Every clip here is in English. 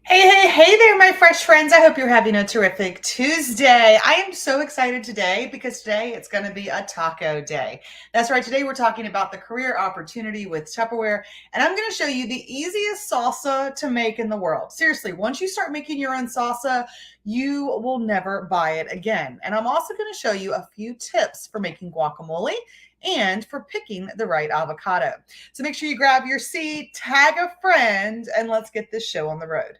Hey there, my fresh friends. I hope you're having a terrific Tuesday. I am so excited today because today it's going to be a taco day. That's right. Today we're talking about the career opportunity with Tupperware, and I'm going to show you the easiest salsa to make in the world. Seriously, once you start making your own salsa, you will never buy it again. And I'm also going to show you a few tips for making guacamole and for picking the right avocado. So make sure you grab your seat, tag a friend, and let's get this show on the road.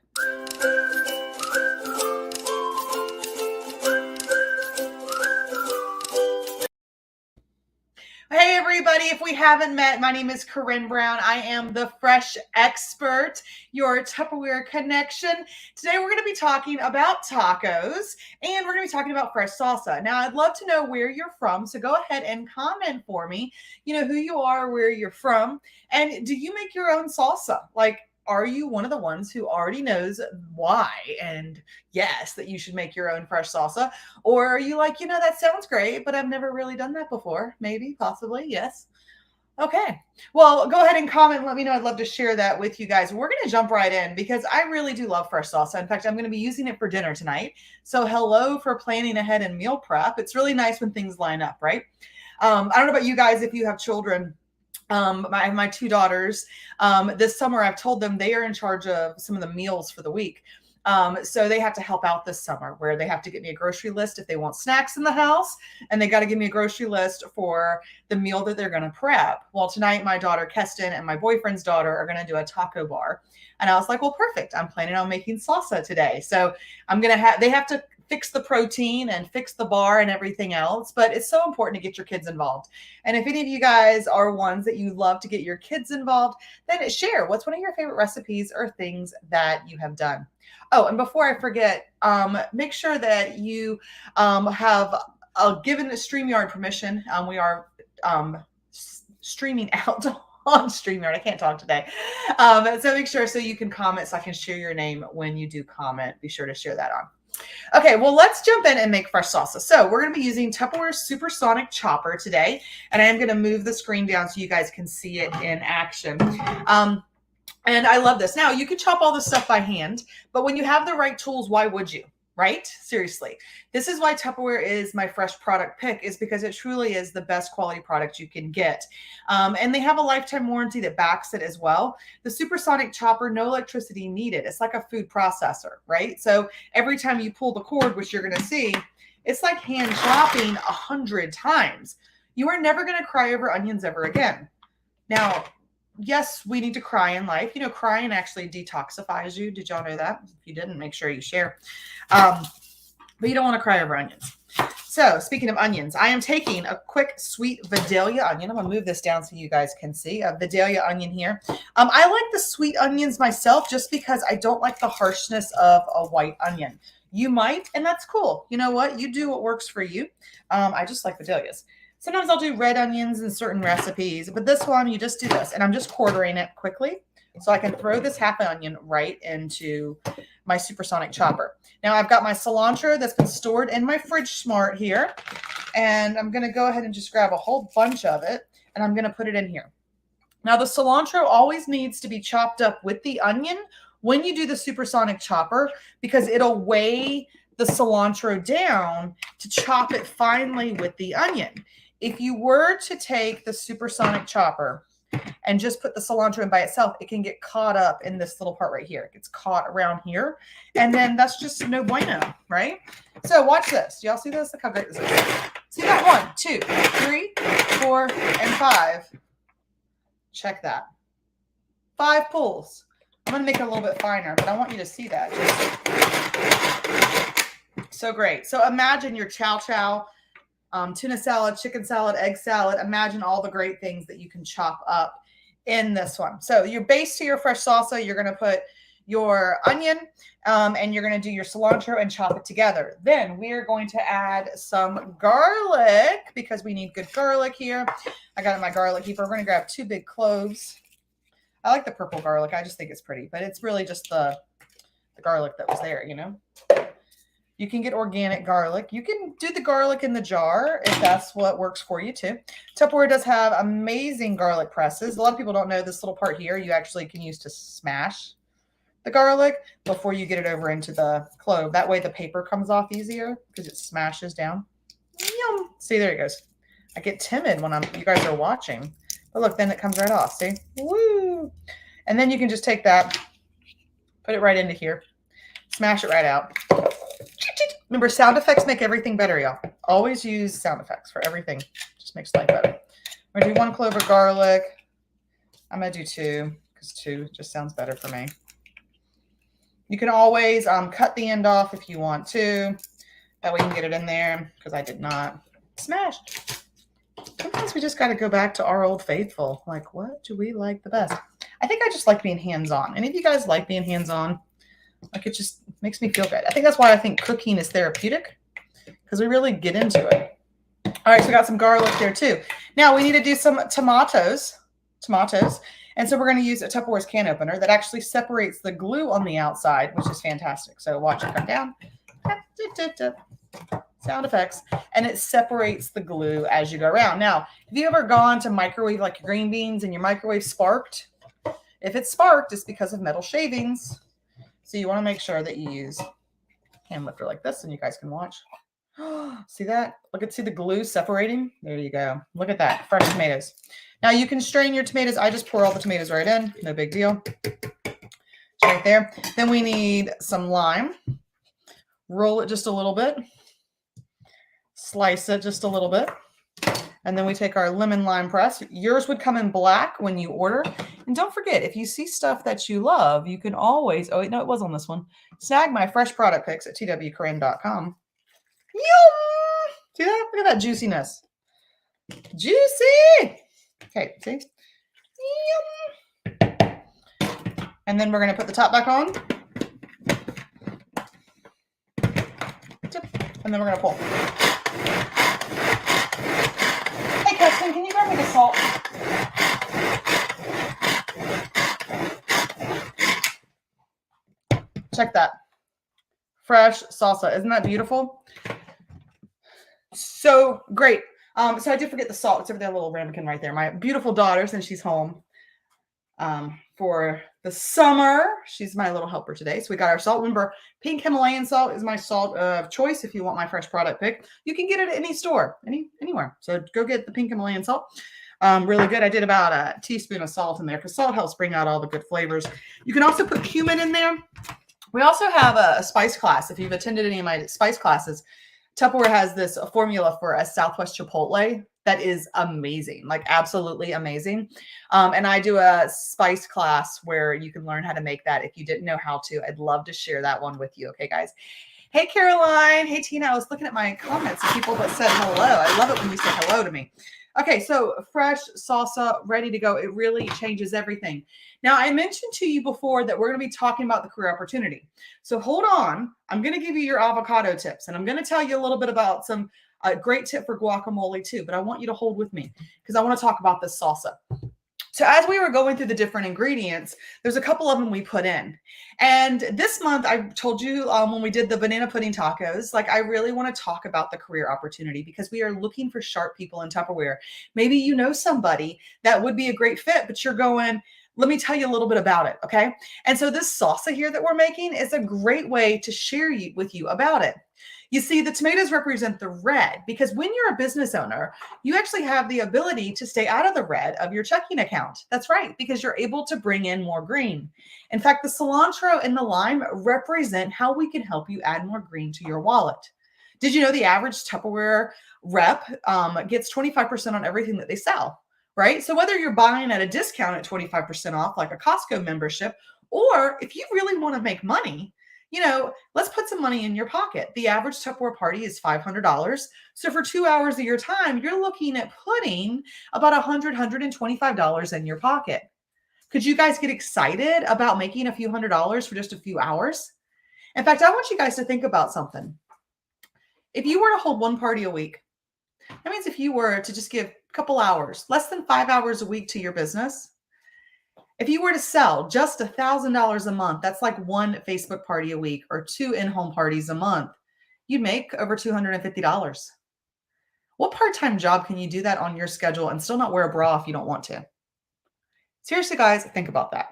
Hey everybody, if we haven't met, my name is Corinne Brown. I am the Fresh Expert, your Tupperware connection. Today we're going to be talking about tacos and we're going to be talking about fresh salsa. Now I'd love to know where you're from, so go ahead and comment for me, who you are, where you're from, and do you make your own salsa? Are you one of the ones who already knows why and yes, that you should make your own fresh salsa? Or are you like, that sounds great, but I've never really done that before? Maybe, possibly, yes. Okay. Well, go ahead and comment and let me know. I'd love to share that with you guys. We're going to jump right in because I really do love fresh salsa. In fact, I'm going to be using it for dinner tonight. So hello for planning ahead and meal prep. It's really nice when things line up, right? I don't know about you guys if you have children. My two daughters, this summer, I've told them they are in charge of some of the meals for the week. So they have to help out this summer where they have to get me a grocery list if they want snacks in the house, and they got to give me a grocery list for the meal that they're going to prep. Well, tonight, my daughter Keston and my boyfriend's daughter are going to do a taco bar. And I was like, well, perfect. I'm planning on making salsa today. So they have to fix the protein and fix the bar and everything else. But it's so important to get your kids involved. And if any of you guys are ones that you love to get your kids involved, then share what's one of your favorite recipes or things that you have done. Oh, and before I forget, make sure that you have given StreamYard permission. We are streaming out on StreamYard. I can't talk today. So make sure so you can comment so I can share your name when you do comment. Be sure to share that on. Okay, well, let's jump in and make fresh salsa. So we're going to be using Tupperware Supersonic Chopper today, and I am going to move the screen down so you guys can see it in action. And I love this. Now, you can chop all this stuff by hand, but when you have the right tools, why would you? Right? Seriously. This is why Tupperware is my fresh product pick, is because it truly is the best quality product you can get. And they have a lifetime warranty that backs it as well. The Supersonic Chopper, no electricity needed. It's like a food processor, right? So every time you pull the cord, which you're going to see, it's like hand chopping 100 times. You are never going to cry over onions ever again. Now, yes, we need to cry in life. Crying actually detoxifies you. Did y'all know that? If you didn't, make sure you share. But you don't want to cry over onions. So speaking of onions, I am taking a quick sweet Vidalia onion. I'm going to move this down so you guys can see a Vidalia onion here. I like the sweet onions myself just because I don't like the harshness of a white onion. You might, and that's cool. You know what? You do what works for you. I just like Vidalias. Sometimes I'll do red onions in certain recipes, but this one, you just do this. And I'm just quartering it quickly so I can throw this half onion right into my Supersonic Chopper. Now I've got my cilantro that's been stored in my Fridge Smart here. And I'm going to go ahead and just grab a whole bunch of it, and I'm going to put it in here. Now the cilantro always needs to be chopped up with the onion when you do the Supersonic Chopper because it'll weigh the cilantro down to chop it finely with the onion. If you were to take the Supersonic Chopper and just put the cilantro in by itself, it can get caught up in this little part right here. It gets caught around here, and then that's just no bueno, right? So watch this. Y'all see this? Look how great this is. See that? 1, 2, 3, 4, and 5. Check that. 5 pulls. I'm going to make it a little bit finer, but I want you to see that. So great. So imagine your chow chow, tuna salad, chicken salad, egg salad. Imagine all the great things that you can chop up in this one. So your base to your fresh salsa, you're going to put your onion and you're going to do your cilantro and chop it together. Then we are going to add some garlic because we need good garlic here. I got in my garlic keeper. We're going to grab 2 big cloves. I like the purple garlic. I just think it's pretty, but it's really just the garlic that was there, You can get organic garlic. You can do the garlic in the jar if that's what works for you too. Tupperware does have amazing garlic presses. A lot of people don't know this little part here you actually can use to smash the garlic before you get it over into the clove. That way the paper comes off easier because it smashes down. Yum. See, there it goes. I get timid when you guys are watching. But look, then it comes right off. See? Woo! And then you can just take that, put it right into here, smash it right out. Remember, sound effects make everything better, y'all. Always use sound effects for everything. Just makes life better. I'm going to do 1 clove of garlic. I'm going to do 2 because 2 just sounds better for me. You can always cut the end off if you want to. That way you can get it in there because I did not. Smash. Sometimes we just got to go back to our old faithful. Like, what do we like the best? I think I just like being hands-on. Any of you guys like being hands-on? Like, it just makes me feel good. I think that's why I think cooking is therapeutic, because we really get into it. All right, so we got some garlic there too. Now we need to do some tomatoes. And so we're going to use a Tupperware's can opener that actually separates the glue on the outside, which is fantastic. So watch it come down. Sound effects. And it separates the glue as you go around. Now, have you ever gone to microwave like your green beans and your microwave sparked? If it's sparked, it's because of metal shavings. So you want to make sure that you use hand lifter like this, and you guys can watch. See that? See the glue separating? There you go. Look at that. Fresh tomatoes. Now you can strain your tomatoes. I just pour all the tomatoes right in. No big deal. It's right there. Then we need some lime. Roll it just a little bit. Slice it just a little bit. And then we take our lemon lime press. Yours would come in black when you order. And don't forget, if you see stuff that you love, you can always, oh, wait, no, it was on this one. Snag my fresh product picks at twcorinne.com. Yum! See that? Look at that juiciness. Juicy! Okay, see? Yum! And then we're going to put the top back on. And then we're going to pull. Hey, Keston, can you grab me the salt? Check that. Fresh salsa. Isn't that beautiful? So great. So I did forget the salt. It's over there, a little ramekin right there. My beautiful daughter, since she's home for the summer, she's my little helper today. So we got our salt. Remember, pink Himalayan salt is my salt of choice if you want my fresh product pick. You can get it at any store, anywhere. So go get the pink Himalayan salt. Really good. I did about a teaspoon of salt in there because salt helps bring out all the good flavors. You can also put cumin in there. We also have a spice class. If you've attended any of my spice classes, Tupperware has this formula for a Southwest Chipotle that is amazing, like absolutely amazing. And I do a spice class where you can learn how to make that. If you didn't know how to, I'd love to share that one with you. Okay, guys. Hey, Caroline. Hey, Tina. I was looking at my comments of people that said hello. I love it when you say hello to me. Okay, so fresh salsa, ready to go. It really changes everything. Now, I mentioned to you before that we're going to be talking about the career opportunity. So hold on. I'm going to give you your avocado tips, and I'm going to tell you a little bit about some great tip for guacamole too, but I want you to hold with me because I want to talk about this salsa. So as we were going through the different ingredients, there's a couple of them we put in. And this month, I told you when we did the banana pudding tacos, like I really want to talk about the career opportunity because we are looking for sharp people in Tupperware. Maybe you know somebody that would be a great fit, but you're going, let me tell you a little bit about it, okay? And so this salsa here that we're making is a great way to share with you about it. You see, the tomatoes represent the red because when you're a business owner, you actually have the ability to stay out of the red of your checking account. That's right, because you're able to bring in more green. In fact, the cilantro and the lime represent how we can help you add more green to your wallet. Did you know the average Tupperware rep gets 25% on everything that they sell, right? So whether you're buying at a discount at 25% off, like a Costco membership, or if you really want to make money, you know, let's put some money in your pocket. The average Tupperware party is $500. So for 2 hours of your time, you're looking at putting about $125 in your pocket. Could you guys get excited about making a few $100s for just a few hours? In fact, I want you guys to think about something. If you were to hold one party a week, that means if you were to just give a couple hours, less than 5 hours a week to your business, if you were to sell just $1,000 a month, that's like one Facebook party a week or 2 in-home parties a month. You'd make over $250. What part-time job can you do that on your schedule and still not wear a bra if you don't want to? Seriously, guys, think about that.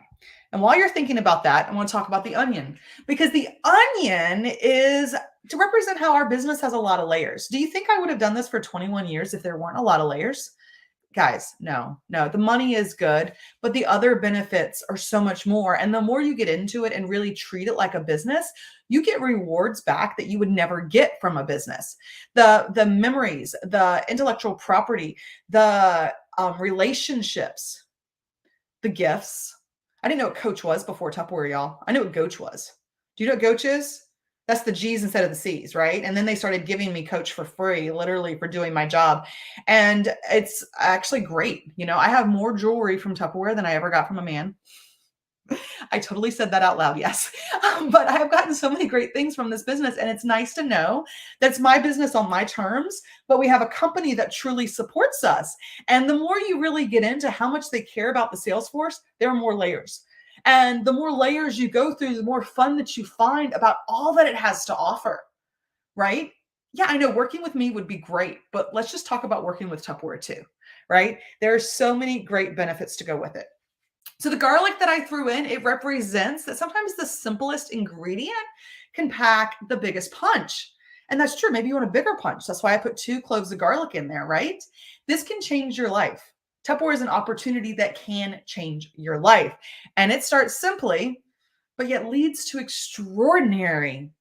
And while you're thinking about that, I want to talk about the onion, because the onion is to represent how our business has a lot of layers. Do you think I would have done this for 21 years if there weren't a lot of layers? Guys, no, no, the money is good, but the other benefits are so much more. And the more you get into it and really treat it like a business, you get rewards back that you would never get from a business. The memories, the intellectual property, the relationships, the gifts. I didn't know what Coach was before Tupperware, y'all. I knew what Coach was. Do you know what Coach is? That's the G's instead of the C's, right? And then they started giving me Coach for free, literally for doing my job. And it's actually great. You know, I have more jewelry from Tupperware than I ever got from a man. I totally said that out loud, yes. But I've gotten so many great things from this business, and it's nice to know that's my business on my terms, but we have a company that truly supports us. And the more you really get into how much they care about the sales force, there are more layers. And the more layers you go through, the more fun that you find about all that it has to offer, right? Yeah, I know working with me would be great, but let's just talk about working with Tupperware too, right? There are so many great benefits to go with it. So the garlic that I threw in, it represents that sometimes the simplest ingredient can pack the biggest punch. And that's true. Maybe you want a bigger punch. That's why I put 2 cloves of garlic in there, right? This can change your life. Tupperware is an opportunity that can change your life. And it starts simply, but yet leads to extraordinary,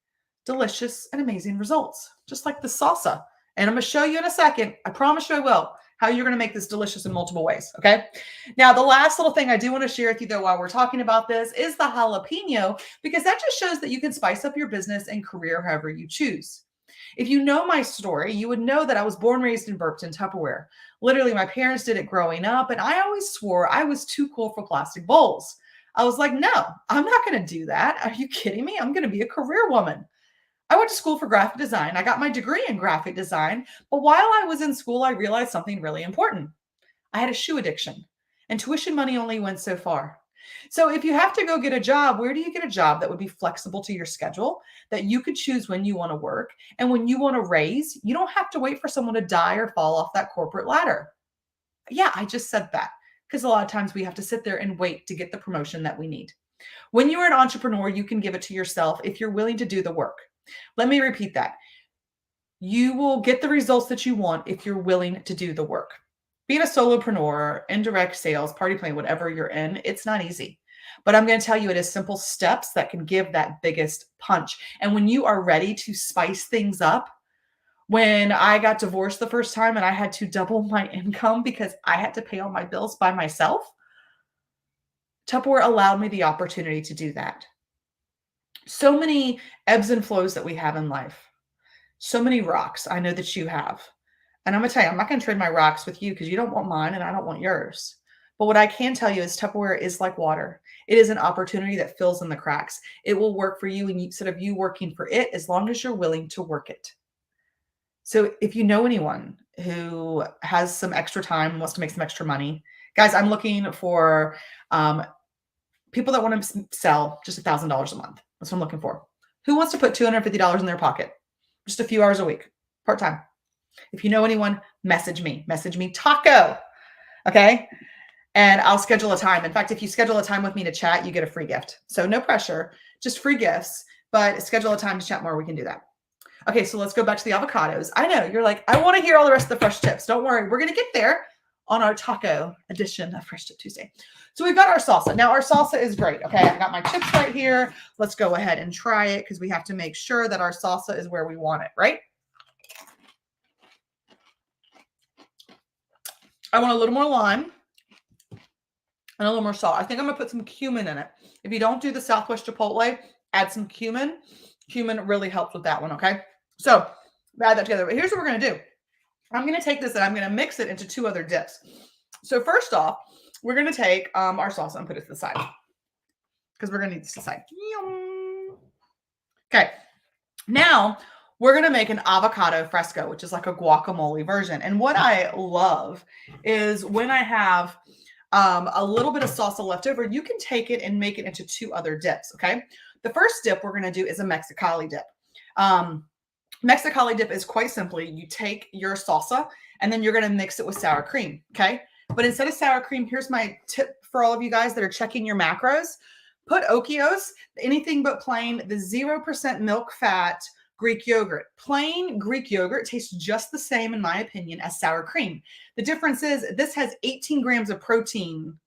delicious, and amazing results, just like the salsa. And I'm going to show you in a second, I promise you I will, how you're going to make this delicious in multiple ways, okay? Now, the last little thing I do want to share with you, though, while we're talking about this is the jalapeno, because that just shows that you can spice up your business and career however you choose. If you know my story, you would know that I was born, raised, and birthed in Tupperware. Literally, my parents did it growing up, and I always swore I was too cool for plastic bowls. I was like, no, I'm not going to do that. Are you kidding me? I'm going to be a career woman. I went to school for graphic design. I got my degree in graphic design, but while I was in school, I realized something really important. I had a shoe addiction, and tuition money only went so far. So if you have to go get a job, where do you get a job that would be flexible to your schedule, that you could choose when you want to work, and when you want to raise, you don't have to wait for someone to die or fall off that corporate ladder. Yeah, I just said that because a lot of times we have to sit there and wait to get the promotion that we need. When you're an entrepreneur, you can give it to yourself if you're willing to do the work. Let me repeat that. You will get the results that you want if you're willing to do the work. Being a solopreneur, indirect sales, party planning, whatever you're in, it's not easy. But I'm going to tell you, it is simple steps that can give that biggest punch. And when you are ready to spice things up, when I got divorced the first time and I had to double my income because I had to pay all my bills by myself, Tupperware allowed me the opportunity to do that. So many ebbs and flows that we have in life. So many rocks I know that you have. And I'm going to tell you, I'm not going to trade my rocks with you because you don't want mine and I don't want yours. But what I can tell you is Tupperware is like water. It is an opportunity that fills in the cracks. It will work for you, and instead of you working for it, as long as you're willing to work it. So if you know anyone who has some extra time and wants to make some extra money, guys, I'm looking for people that want to sell just $1,000 a month. That's what I'm looking for. Who wants to put $250 in their pocket? Just a few hours a week, part-time. If you know anyone, message me taco. Okay. And I'll schedule a time. In fact, if you schedule a time with me to chat, you get a free gift. So no pressure, just free gifts, but schedule a time to chat more. We can do that. Okay. So let's go back to the avocados. I know you're like, I want to hear all the rest of the fresh tips. Don't worry. We're going to get there on our taco edition of Fresh Tip Tuesday. So we've got our salsa. Now our salsa is great. Okay. I've got my chips right here. Let's go ahead and try it because we have to make sure that our salsa is where we want it, right? I want a little more lime and a little more salt. I think I'm going to put some cumin in it. If you don't do the Southwest Chipotle, add some cumin. Cumin really helps with that one, okay? So add that together. But here's what we're going to do. I'm going to take this and I'm going to mix it into 2 other dips. So first off, we're going to take our salsa and put it to the side because we're going to need this to the side. Yum. Okay. Now we're going to make an avocado fresco, which is like a guacamole version. And what I love is when I have a little bit of salsa left over, you can take it and make it into 2 other dips. Okay. The first dip we're going to do is a Mexicali dip. Mexicali dip is quite simply, you take your salsa and then you're going to mix it with sour cream. Okay. But instead of sour cream, here's my tip for all of you guys that are checking your macros. Put Okios, anything but plain, the 0% milk fat Greek yogurt. Plain Greek yogurt tastes just the same, in my opinion, as sour cream. The difference is this has 18 grams of protein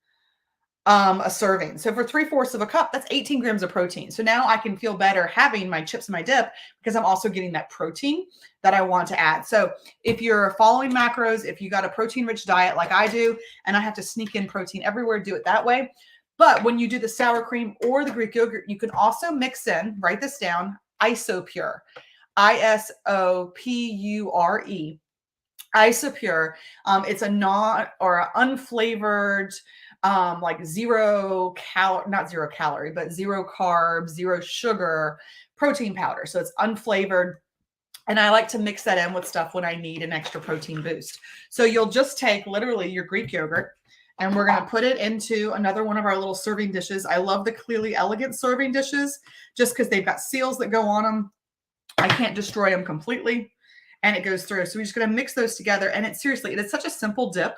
a serving. So for 3/4 of a cup, that's 18 grams of protein. So now I can feel better having my chips and my dip because I'm also getting that protein that I want to add. So if you're following macros, if you got a protein rich diet like I do, and I have to sneak in protein everywhere, do it that way. But when you do the sour cream or the Greek yogurt, you can also mix in, write this down, Isopure, Isopure. Isopure. It's a not or unflavored, like not zero calorie, but zero carbs, zero sugar protein powder. So it's unflavored. And I like to mix that in with stuff when I need an extra protein boost. So you'll just take literally your Greek yogurt and we're going to put it into another one of our little serving dishes. I love the Clearly Elegant serving dishes just because they've got seals that go on them. I can't destroy them completely and it goes through. So we're just going to mix those together. And it is such a simple dip.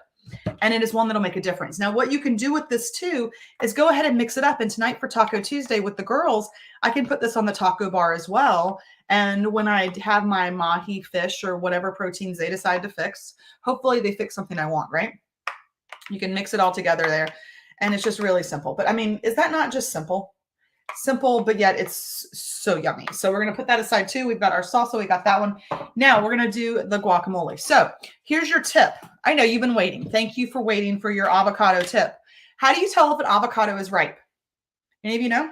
And it is one that'll make a difference. Now, what you can do with this too is go ahead and mix it up. And tonight for Taco Tuesday with the girls, I can put this on the taco bar as well. And when I have my mahi fish or whatever proteins they decide to fix, hopefully they fix something I want, right? You can mix it all together there. And it's just really simple. But I mean, is that not just simple? Simple, but yet it's so yummy. So we're going to put that aside too. We've got our salsa. We got that one. Now we're going to do the guacamole. So here's your tip. I know you've been waiting. Thank you for waiting for your avocado tip. How do you tell if an avocado is ripe? Any of you know?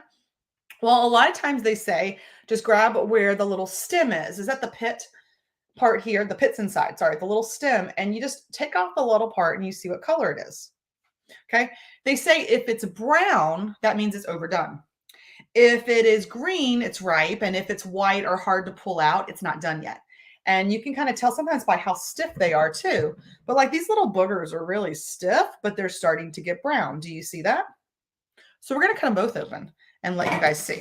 Well, a lot of times they say, just grab where the little stem is. Is that the pit part here? The pit's inside, sorry, the little stem. And you just take off the little part and you see what color it is. Okay. They say if it's brown, that means it's overdone. If it is green, it's ripe. And if it's white or hard to pull out, it's not done yet. And you can kind of tell sometimes by how stiff they are too. But like these little boogers are really stiff, but they're starting to get brown. Do you see that? So we're going to cut them both open and let you guys see.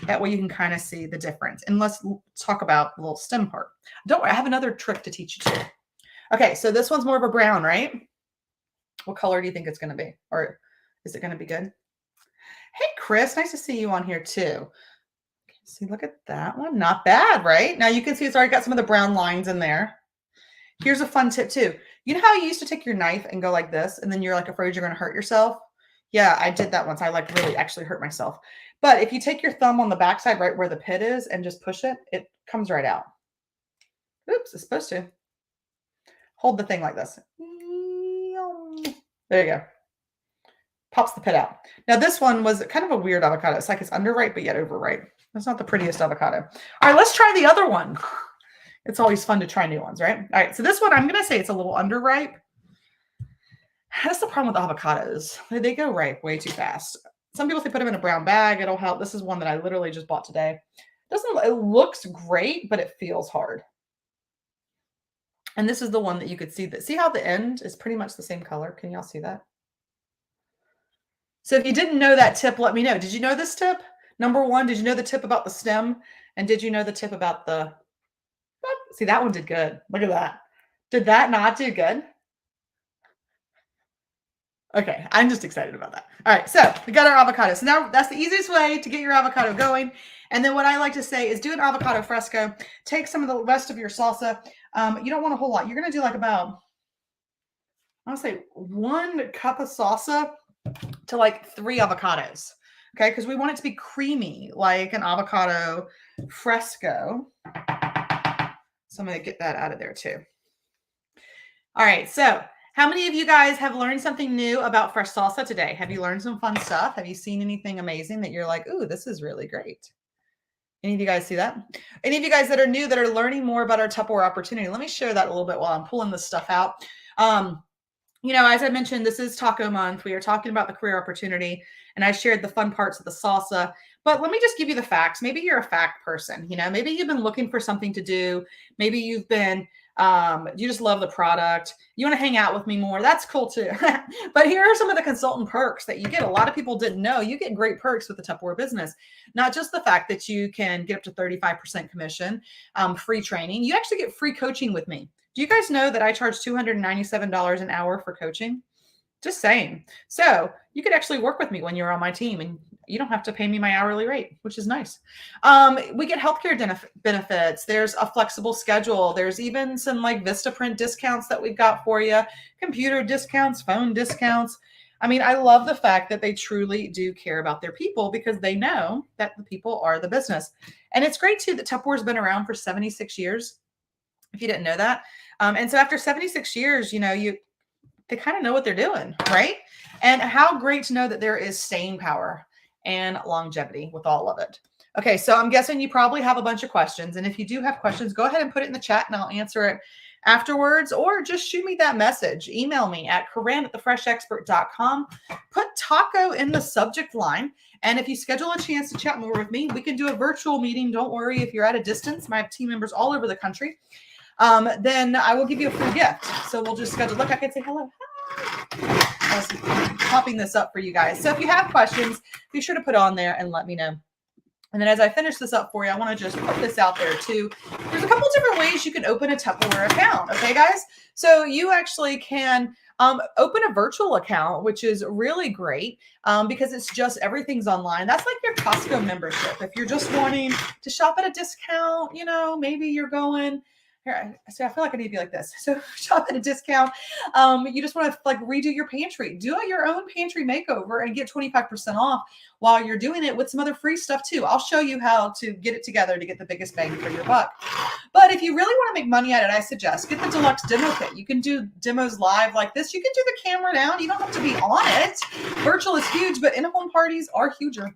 That way you can kind of see the difference. And let's talk about the little stem part. Don't worry, I have another trick to teach you too. Okay, so this one's more of a brown, right? What color do you think it's going to be? Or is it going to be good? Hey, Chris, nice to see you on here too. See, look at that one. Not bad, right? Now you can see it's already got some of the brown lines in there. Here's a fun tip too. You know how you used to take your knife and go like this, and then you're like afraid you're going to hurt yourself? Yeah, I did that once. I like really actually hurt myself. But if you take your thumb on the backside right where the pit is and just push it, it comes right out. Oops, it's supposed to. Hold the thing like this. There you go. Pops the pit out. Now this one was kind of a weird avocado. It's like it's underripe, but yet overripe. That's not the prettiest avocado. All right, let's try the other one. It's always fun to try new ones, right? All right, so this one, I'm going to say it's a little underripe. That's the problem with avocados. They go ripe way too fast. Some people say put them in a brown bag. It'll help. This is one that I literally just bought today. It looks great, but it feels hard. And this is the one that you could see. See how the end is pretty much the same color? Can y'all see that? So if you didn't know that tip, let me know. Did you know this tip? Number one, did you know the tip about the stem? And did you know the tip about the... See, that one did good. Look at that. Did that not do good? Okay, I'm just excited about that. All right, so we got our avocado. So now that's the easiest way to get your avocado going. And then what I like to say is do an avocado fresco. Take some of the rest of your salsa. You don't want a whole lot. You're going to do like about, I want to say 1 cup of salsa to like 3 avocados. Okay, because we want it to be creamy like an avocado fresco. So I'm going to get that out of there too. All right, so how many of you guys have learned something new about fresh salsa today? Have you learned some fun stuff? Have you seen anything amazing that you're like, ooh, this is really great? Any of you guys see that? Any of you guys that are new that are learning more about our Tupperware opportunity? Let me share that a little bit while I'm pulling this stuff out. You know, as I mentioned, this is Taco Month. We are talking about the career opportunity, and I shared the fun parts of the salsa. But let me just give you the facts. Maybe you're a fact person. You know, maybe you've been looking for something to do. Maybe you've been, you just love the product. You want to hang out with me more. That's cool too. But here are some of the consultant perks that you get. A lot of people didn't know. You get great perks with the Tupperware business. Not just the fact that you can get up to 35% commission, free training. You actually get free coaching with me. Do you guys know that I charge $297 an hour for coaching? Just saying. So you could actually work with me when you're on my team and You don't have to pay me my hourly rate, which is nice. We get healthcare benefits. There's a flexible schedule. There's even some like Vistaprint discounts that we've got for you, computer discounts, phone discounts. I mean, I love the fact that they truly do care about their people because they know that the people are the business. And it's great too that Tupperware's been around for 76 years. If you didn't know that. And so after 76 years, they kind of know what they're doing, right? And how great to know that there is staying power and longevity with all of it. Okay, so I'm guessing you probably have a bunch of questions. And if you do have questions, go ahead and put it in the chat and I'll answer it afterwards, or just shoot me that message. Email me at Corinne@thefreshexpert.com. Put taco in the subject line. And if you schedule a chance to chat more with me, we can do a virtual meeting. Don't worry if you're at a distance. I have team members all over the country. Then I will give you a free gift. So we'll just schedule. Look, I can say hello. Hi. I was popping this up for you guys. So if you have questions, be sure to put on there and let me know. And then as I finish this up for you, I want to just put this out there too. There's a couple different ways you can open a Tupperware account. Okay, guys? So you actually can open a virtual account, which is really great because it's just everything's online. That's like your Costco membership. If you're just wanting to shop at a discount, maybe you're going... Here, so I feel like I need to be like this. So shop at a discount. You just want to like redo your pantry. Do your own pantry makeover and get 25% off while you're doing it with some other free stuff too. I'll show you how to get it together to get the biggest bang for your buck. But if you really want to make money at it, I suggest get the Deluxe Demo Kit. You can do demos live like this. You can do the camera down. You don't have to be on it. Virtual is huge, but in-home parties are huger.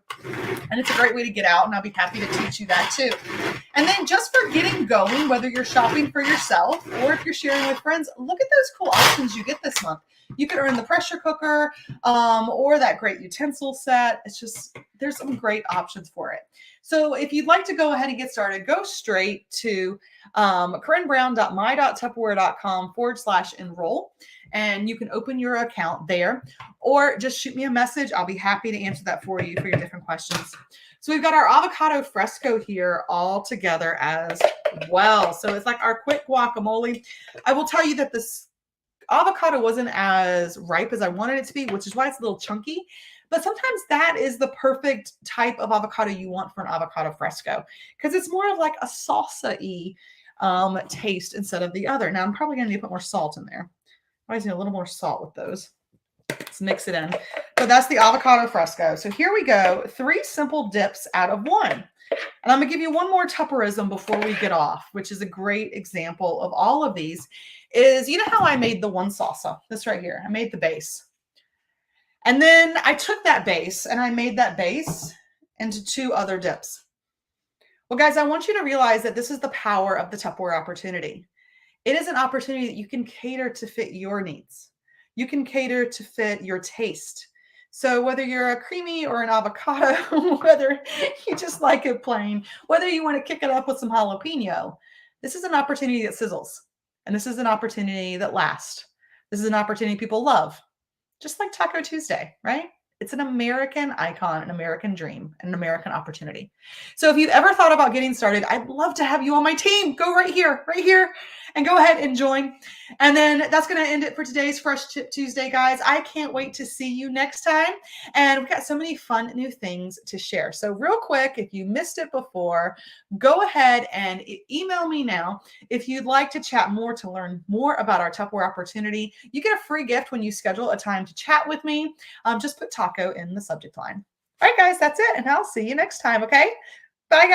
And it's a great way to get out, and I'll be happy to teach you that too. And then just for getting going, whether you're shopping for yourself or if you're sharing with friends, look at those cool options you get this month. You could earn the pressure cooker or that great utensil set. It's just, there's some great options for it. So if you'd like to go ahead and get started, go straight to CorinneBrown.my.tupperware.com/enroll. And you can open your account there or just shoot me a message. I'll be happy to answer that for you for your different questions. So we've got our Avocado Fresco here all together as well. So it's like our quick guacamole. I will tell you that this avocado wasn't as ripe as I wanted it to be, which is why it's a little chunky. But sometimes that is the perfect type of avocado you want for an avocado fresco because it's more of like a salsa-y taste instead of the other. Now, I'm probably going to need to put more salt in there. I always need a little more salt with those. Let's mix it in. So that's the avocado fresco. So here we go. 3 simple dips out of 1. And I'm going to give you one more Tupperism before we get off, which is a great example of all of these. Is, you know how I made the one salsa? This right here. I made the base. And then I took that base and I made that base into 2 other dips. Well, guys, I want you to realize that this is the power of the Tupperware opportunity. It is an opportunity that you can cater to fit your needs. You can cater to fit your taste. So whether you're a creamy or an avocado, whether you just like it plain, whether you want to kick it up with some jalapeno, this is an opportunity that sizzles. And this is an opportunity that lasts. This is an opportunity people love. Just like Taco Tuesday, right? It's an American icon, an American dream, and an American opportunity. So if you've ever thought about getting started, I'd love to have you on my team. Go right here, and go ahead and join. And then that's going to end it for today's Fresh Tip Tuesday, guys. I can't wait to see you next time. And we've got so many fun new things to share. So real quick, if you missed it before, go ahead and email me now if you'd like to chat more to learn more about our Tupperware opportunity. You get a free gift when you schedule a time to chat with me. Just put taco in the subject line. All right, guys, that's it. And I'll see you next time, okay? Bye, guys.